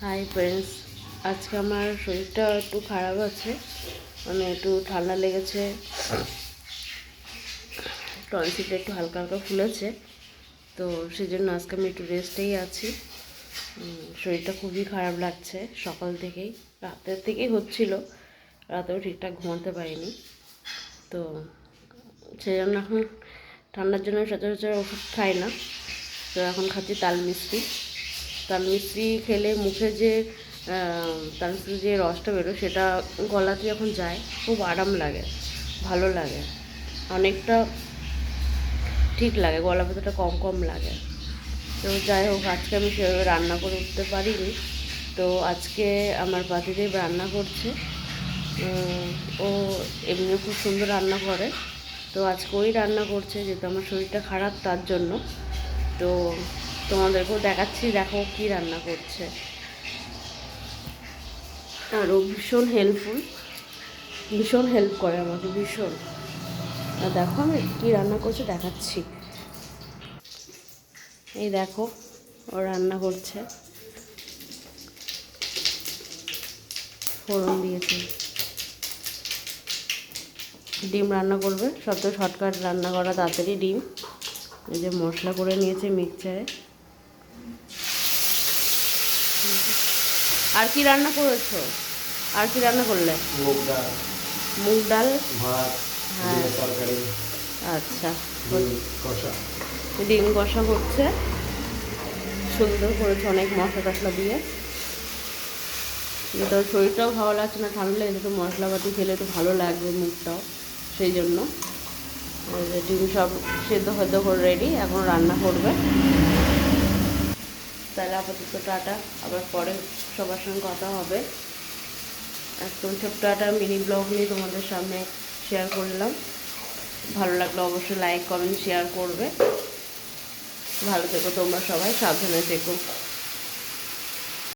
Hi friends, আজকে আমার শরীরটা একটু খারাপ আছে, মানে একটু ঠান্ডা লেগেছে, টনসিলটা একটু হালকা হালকা ফুলেছে। তো সেই জন্য আজকে আমি একটু রেস্টেই আছি। শরীরটা খুবই খারাপ লাগছে সকাল থেকেই, রাতের থেকেই হচ্ছিল, রাতেও ঠিকঠাক ঘুমাতে পারিনি। তো সেই জন্য এখন ঠান্ডার জন্য সচরাচর ওষুধ খাই না। তো এখন খাচ্ছি তালমিশ্রি খেলে মুখে যে তালমিশ্রি যে রসটা বেরোয় সেটা গলাতে যখন যায় খুব আরাম লাগে, ভালো লাগে, অনেকটা ঠিক লাগে, গলা ব্যথাটা কম কম লাগে। তো যাই হোক, আজকে আমি সেভাবে রান্না করে উঠতে পারিনি। তো আজকে আমার পাতিদেব রান্না করছে। ও এমনিও খুব সুন্দর রান্না করে, তো আজকে ওই রান্না করছে, যেহেতু আমার শরীরটা খারাপ তার জন্য। তো তোমাদেরকেও দেখাচ্ছি, দেখো কি রান্না করছে। আর ও ভীষণ হেল্পফুল, ভীষণ হেল্প করে আমাকে, ভীষণ। আর দেখো আমি কী রান্না করছে দেখাচ্ছি। এই দেখো ও রান্না করছে, ফোড়ন দিয়েছে, ডিম রান্না করবে। সব তো শর্টকাট রান্না করা, তাড়াতাড়ি ডিম। এই যে মশলা করে নিয়েছে মিক্সচারে। আর কি রান্না করেছো? আর কি রান্না করলে? মুগ ডাল, ভাত, হ্যাঁ তরকারি। আচ্ছা, ডিম কষা হচ্ছে, সুন্দর করেছে, অনেক মশলা টশলা দিয়ে। যেহেতু শরীরটাও ভালো লাগছে না, ঠান্ডা লেগেছে, তো মশলাপাতি খেলে তো ভালো লাগবে মুখটাও, সেই জন্য। ডিম সব সেদ্ধ সেদ্ধ করে রেডি, এখন রান্না করবে। তাহলে আপাতত টাটা, আবার পরে সবার সঙ্গে কথা হবে। একদম ছোট্ট একটা মিনি ব্লগ নিয়ে তোমাদের সামনে শেয়ার করলাম। ভালো লাগলে অবশ্যই লাইক কমেন্ট শেয়ার করবে। ভালো থেকো তোমরা সবাই, সাবধানে থেকো।